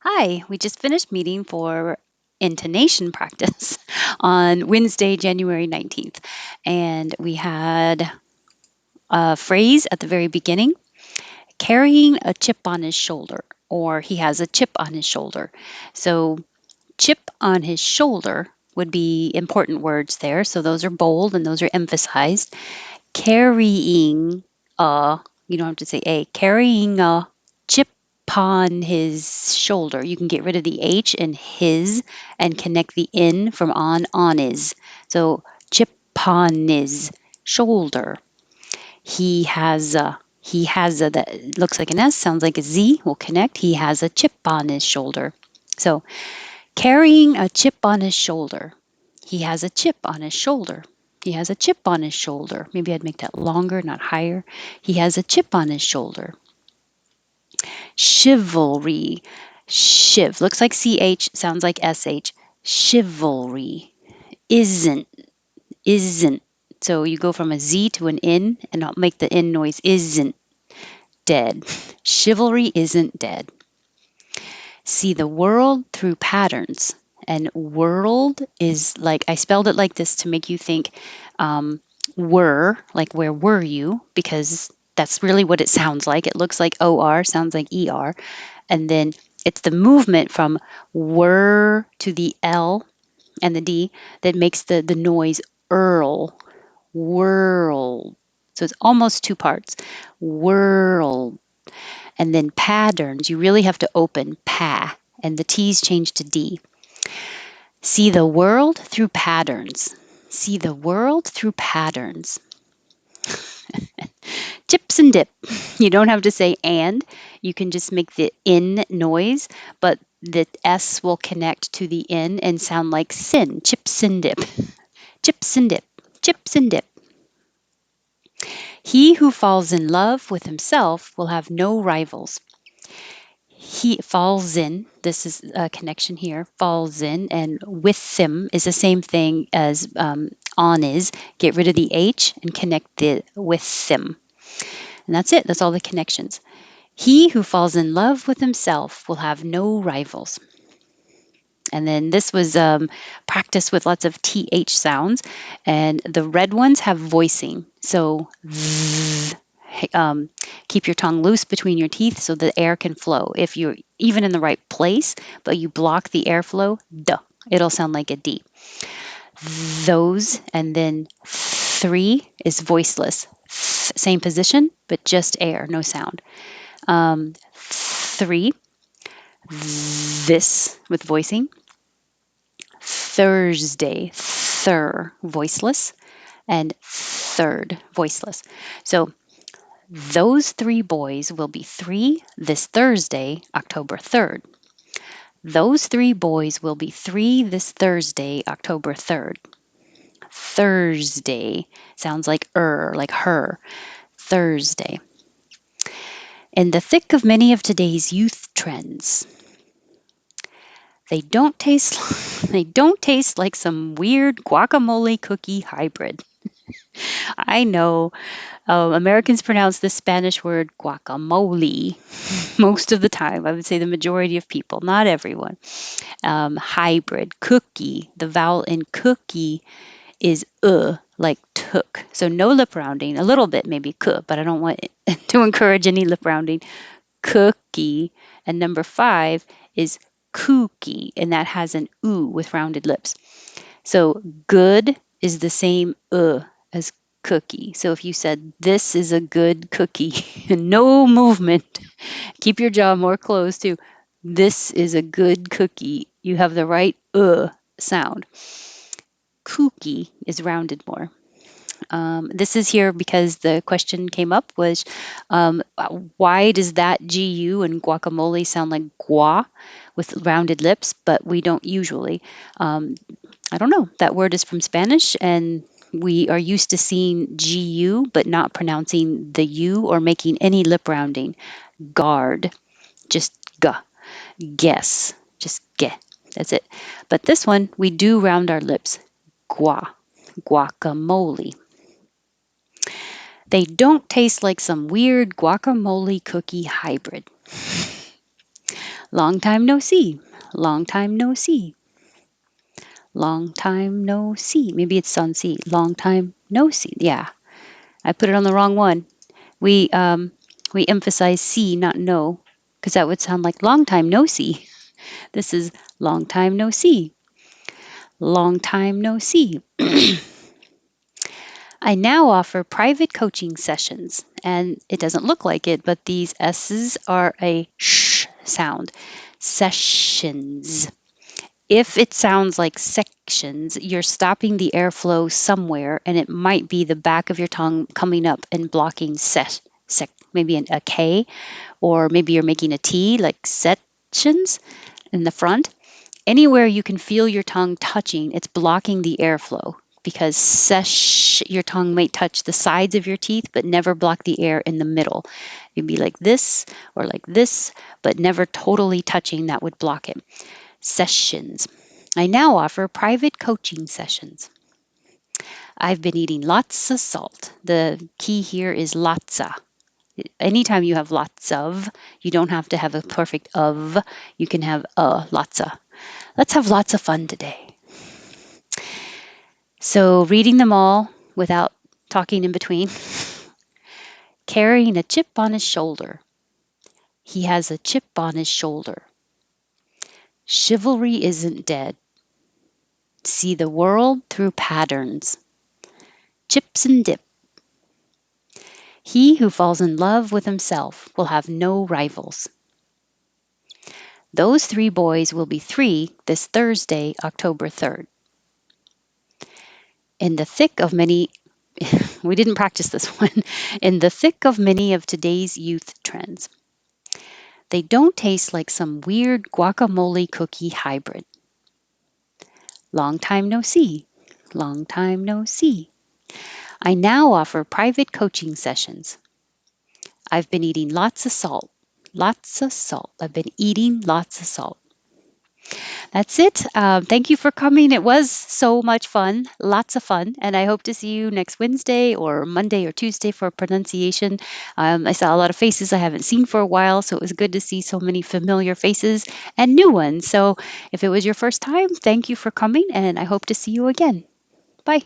Hi, we just finished meeting for intonation practice on Wednesday, January 19th. And we had a phrase at the very beginning, carrying a chip on his shoulder, or he has a chip on his shoulder. So, chip on his shoulder would be important words there. So, those are bold and those are emphasized. Carrying a, you don't have to say a, carrying a chip on his shoulder. You can get rid of the H in his and connect the N from on is. So chip on his shoulder. He has a that looks like an S, sounds like a Z. We'll connect. He has a chip on his shoulder. So carrying a chip on his shoulder. He has a chip on his shoulder. He has a chip on his shoulder. Maybe I'd make that longer, not higher. He has a chip on his shoulder. Chivalry. Shiv. Looks like CH, sounds like SH. Chivalry. Isn't. Isn't. So you go from a Z to an N and I'll make the N noise. Isn't dead. Chivalry isn't dead. See the world through patterns. And world is like, I spelled it like this to make you think were, like where were you? Because that's really what it sounds like. It looks like OR, sounds like ER. And then it's the movement from were to the L and the D that makes the noise Earl, world. So it's almost two parts. World. And then patterns, you really have to open pa, and the T's change to D. See the world through patterns. See the world through patterns. Chips and dip. You don't have to say and. You can just make the in noise, but the S will connect to the N and sound like sin. Chips and dip. Chips and dip. Chips and dip. He who falls in love with himself will have no rivals. He falls in, this is a connection here, falls in, and with them is the same thing as on is. Get rid of the H and connect the with them. And that's it, that's all the connections. He who falls in love with himself will have no rivals. And then this was practice with lots of TH sounds. And the red ones have voicing. So um, keep your tongue loose between your teeth so the air can flow. If you're even in the right place, but you block the airflow, duh, it'll sound like a D. Those, and then three is voiceless. Same position, but just air, no sound. Three, this with voicing. Thursday, voiceless, and third, voiceless. So those three boys will be three this Thursday, October 3rd. Those three boys will be three this Thursday, October 3rd. Thursday sounds like her. Thursday. In the thick of many of today's youth trends, they don't taste they don't taste like some weird guacamole cookie hybrid. I know Americans pronounce the Spanish word guacamole most of the time. I would say the majority of people, not everyone. Hybrid, cookie, the vowel in cookie is like took. So no lip rounding, a little bit maybe could, but I don't want to encourage any lip rounding. Cookie. And number five is kooky, and that has an oo with rounded lips. So good is the same as cookie. So if you said this is a good cookie, no movement, keep your jaw more closed too. This is a good cookie. You have the right sound. Kooky is rounded more. This is here because the question came up was why does that GU and guacamole sound like gua with rounded lips, but we don't usually. I don't know. That word is from Spanish, and we are used to seeing GU, but not pronouncing the U or making any lip rounding. Guard, just G. Guess, just ge. That's it. But this one, we do round our lips. Gua, guacamole. They don't taste like some weird guacamole cookie hybrid. Long time no see. Long time no see. Long time no see. Maybe it's on C. Long time no see. Yeah, I put it on the wrong one. We emphasize see, not no, because that would sound like long time no see. This is long time no see. Long time no see. I now offer private coaching sessions, and it doesn't look like it, but these S's are a sh sound. Sessions. If it sounds like sections, you're stopping the airflow somewhere, and it might be the back of your tongue coming up and blocking maybe a K, or maybe you're making a T, like sections in the front. Anywhere you can feel your tongue touching, it's blocking the airflow because your tongue might touch the sides of your teeth, but never block the air in the middle. You'd be like this or like this, but never totally touching. That would block it. Sessions. I now offer private coaching sessions. I've been eating lots of salt. The key here is lotsa. Anytime you have lots of, you don't have to have a perfect of. You can have lotsa. Let's have lots of fun today. So, reading them all without talking in between. Carrying a chip on his shoulder. He has a chip on his shoulder. Chivalry isn't dead. See the world through patterns. Chips and dip. He who falls in love with himself will have no rivals. Those three boys will be three this Thursday, October 3rd. In the thick of many, we didn't practice this one, in the thick of many of today's youth trends. They don't taste like some weird guacamole cookie hybrid. Long time no see. Long time no see. I now offer private coaching sessions. I've been eating lots of salt. Lots of salt. I've been eating lots of salt. That's it. Thank you for coming. It was so much fun, lots of fun. And I hope to see you next Wednesday or Monday or Tuesday for pronunciation. I saw a lot of faces I haven't seen for a while, so it was good to see so many familiar faces and new ones. So if it was your first time, thank you for coming, and I hope to see you again. Bye.